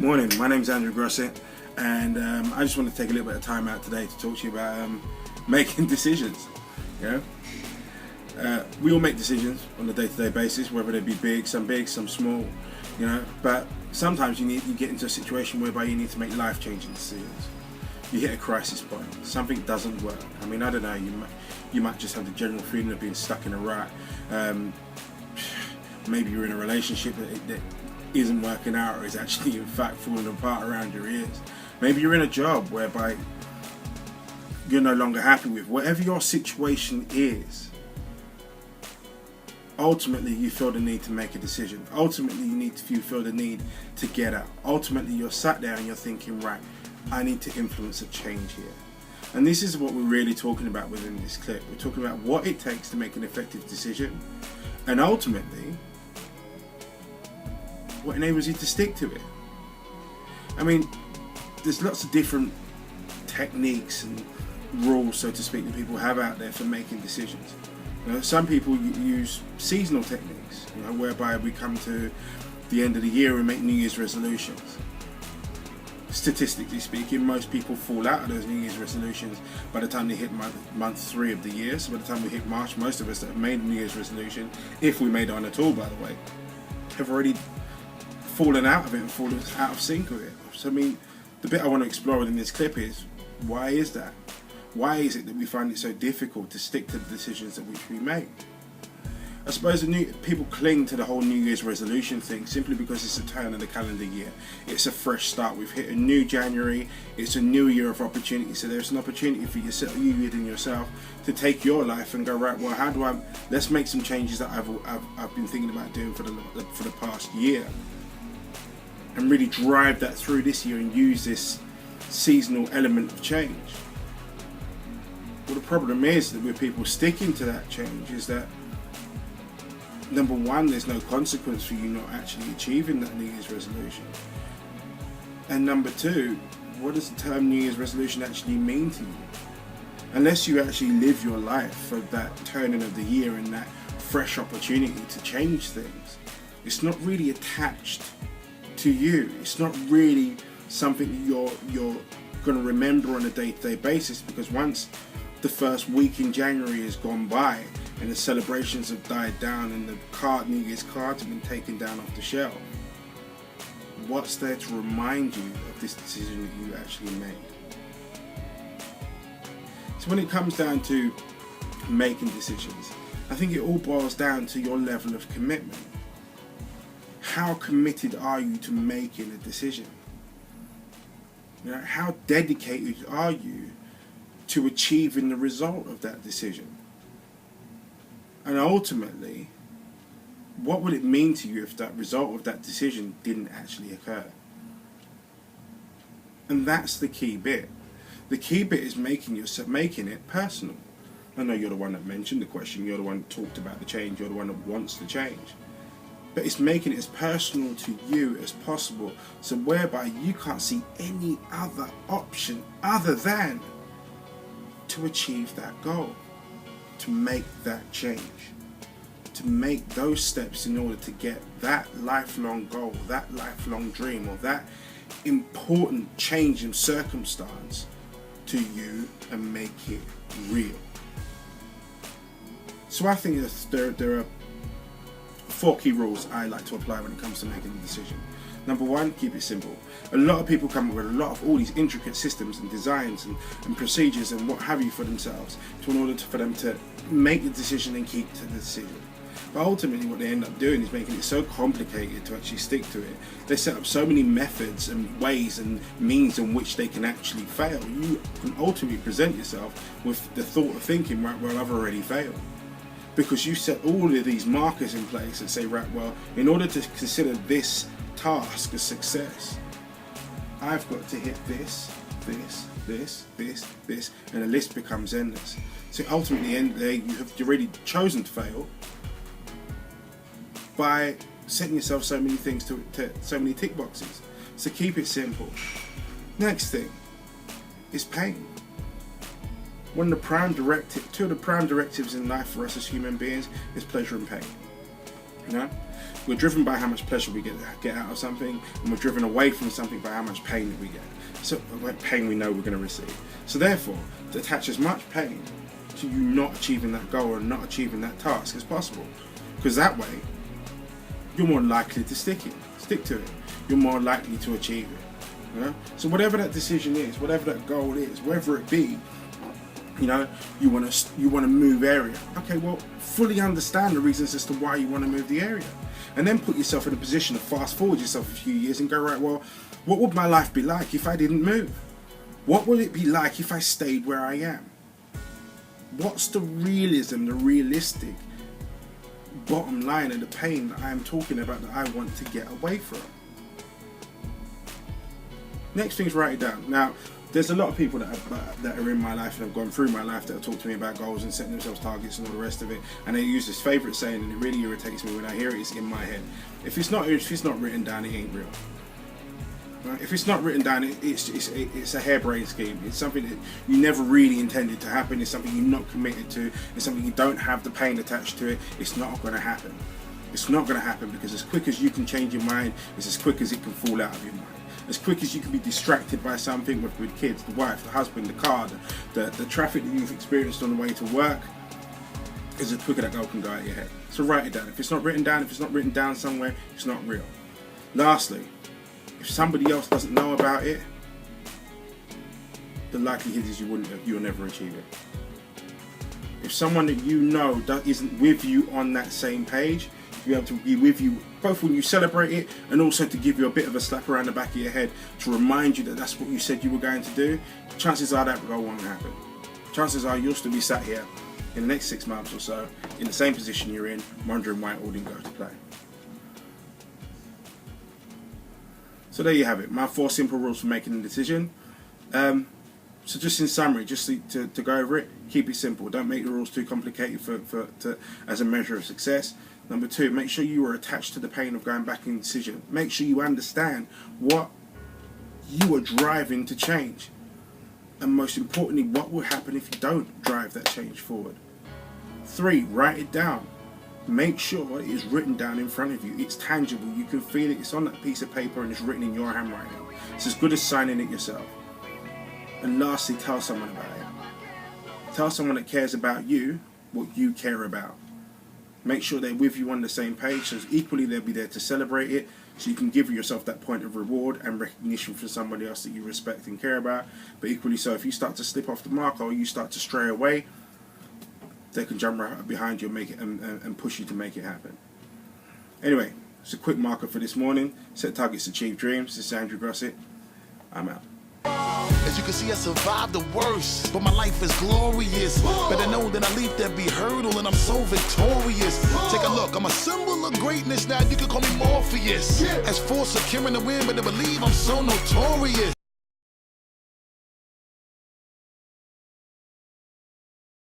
Morning, my name's Andrew Grosset, and I just want to take a little bit of time out today to talk to you about making decisions. You know, we all make decisions on a day-to-day basis, whether they be big, some small. You know, but sometimes you get into a situation whereby you need to make life-changing decisions. You hit a crisis point, something doesn't work. I mean, I don't know, you might just have the general feeling of being stuck in a rut. Maybe you're in a relationship that isn't working out, or is actually in fact falling apart around your ears. Maybe you're in a job whereby you're no longer happy with. Whatever your situation is, ultimately you feel the need to make a decision. Ultimately you feel the need to get out. Ultimately you're sat there and you're thinking, right, I need to influence a change here. And this is what we're really talking about within this clip. We're talking about what it takes to make an effective decision, and ultimately what enables you to stick to it. I mean, there's lots of different techniques and rules, so to speak, that people have out there for making decisions. You know, some people use seasonal techniques, you know, whereby we come to the end of the year and make New Year's resolutions. Statistically speaking, most people fall out of those New Year's resolutions by the time they hit month 3 of the year. So by the time we hit March, most of us that have made a New Year's resolution, if we made one at all, by the way, have already fallen out of it and fallen out of sync with it. So I mean, the bit I want to explore in this clip is, why is that? Why is it that we find it so difficult to stick to the decisions that which we make? I suppose people cling to the whole New Year's resolution thing simply because it's a turn of the calendar year. It's a fresh start. We've hit a new January. It's a new year of opportunity. So there's an opportunity for yourself, you within yourself, to take your life and go, right, well, how do let's make some changes that I've been thinking about doing for the past year, and really drive that through this year and use this seasonal element of change. Well, the problem is that with people sticking to that change is that, number one, there's no consequence for you not actually achieving that New Year's resolution. And number two, what does the term New Year's resolution actually mean to you? Unless you actually live your life for that turning of the year and that fresh opportunity to change things, it's not really attached to you. It's not really something that you're going to remember on a day-to-day basis, because once the first week in January has gone by and the celebrations have died down and the New Year's cards have been taken down off the shelf, what's there to remind you of this decision that you actually made? So when it comes down to making decisions, I think it all boils down to your level of commitment. How committed are you to making a decision? You know, how dedicated are you to achieving the result of that decision? And ultimately, what would it mean to you if that result of that decision didn't actually occur? And that's the key bit. The key bit is making it personal. I know you're the one that mentioned the question, you're the one that talked about the change, you're the one that wants the change. But it's making it as personal to you as possible, so whereby you can't see any other option other than to achieve that goal, to make that change, to make those steps in order to get that lifelong goal, that lifelong dream, or that important change in circumstance to you and make it real. So I think there are 4 key rules I like to apply when it comes to making a decision. Number 1, keep it simple. A lot of people come up with a lot of all these intricate systems and designs and procedures and what have you for themselves in order for them to make the decision and keep to the decision. But ultimately what they end up doing is making it so complicated to actually stick to it. They set up so many methods and ways and means in which they can actually fail. You can ultimately present yourself with the thought of thinking, right, well, I've already failed. Because you set all of these markers in place and say, right, well, in order to consider this task a success, I've got to hit this, and the list becomes endless. So ultimately, at the end of the day, you've already chosen to fail by setting yourself so many things to so many tick boxes. So keep it simple. Next thing is pain. Two of the prime directives in life for us as human beings is pleasure and pain. You know, We're driven by how much pleasure we get out of something, and we're driven away from something by how much pain that we get. So, what pain we know we're going to receive. So therefore, to attach as much pain to you not achieving that goal or not achieving that task as possible, because that way you're more likely to stick to it. You're more likely to achieve it. You know? So whatever that decision is, whatever that goal is, whether it be, you know, you want to move area. Okay, well, fully understand the reasons as to why you want to move the area, and then put yourself in a position to fast forward yourself a few years and go, right, well, what would my life be like if I didn't move? What would it be like if I stayed where I am? What's the realism, the realistic bottom line of the pain that I am talking about that I want to get away from? Next thing is write it down. Now, there's a lot of people that are in my life and have gone through my life that have talked to me about goals and setting themselves targets and all the rest of it, and they use this favourite saying, and it really irritates me when I hear it. It's in my head. If it's not written down, it ain't real. Right? If it's not written down, it's a harebrained scheme. It's something that you never really intended to happen. It's something you're not committed to. It's something you don't have the pain attached to it. It's not going to happen. It's not going to happen, because as quick as you can change your mind, it's as quick as it can fall out of your mind. As quick as you can be distracted by something, with kids, the wife, the husband, the car, the traffic that you've experienced on the way to work, is as quicker that goal can go out of your head. So write it down. If it's not written down somewhere, it's not real. Lastly, if somebody else doesn't know about it, the likelihood is you'll never achieve it. If someone that you know isn't with you on that same page, to be able to be with you both when you celebrate it and also to give you a bit of a slap around the back of your head to remind you that that's what you said you were going to do, chances are that goal won't happen. Chances are you'll still be sat here in the next 6 months or so in the same position you're in, wondering why it all didn't go to plan. So there you have it, my 4 simple rules for making a decision. So just in summary, just to go over it, keep it simple. Don't make the rules too complicated as a measure of success. Number 2, make sure you are attached to the pain of going back in decision. Make sure you understand what you are driving to change. And most importantly, what will happen if you don't drive that change forward. 3, write it down. Make sure it is written down in front of you. It's tangible. You can feel it. It's on that piece of paper and it's written in your handwriting. It's as good as signing it yourself. And lastly, tell someone about it. Tell someone that cares about you what you care about. Make sure they're with you on the same page, so equally they'll be there to celebrate it, so you can give yourself that point of reward and recognition from somebody else that you respect and care about. But equally so, if you start to slip off the mark or you start to stray away, they can jump right behind you and make it and push you to make it happen. Anyway, it's a quick marker for this morning. Set targets, achieve dreams. This is Andrew Grosset. I'm out. As you can see, I survived the worst, but my life is glorious. Better know that I leap that be hurdle and I'm so victorious. Take a look, I'm a symbol of greatness now. You can call me Morpheus. As for securing the win, but to believe I'm so notorious.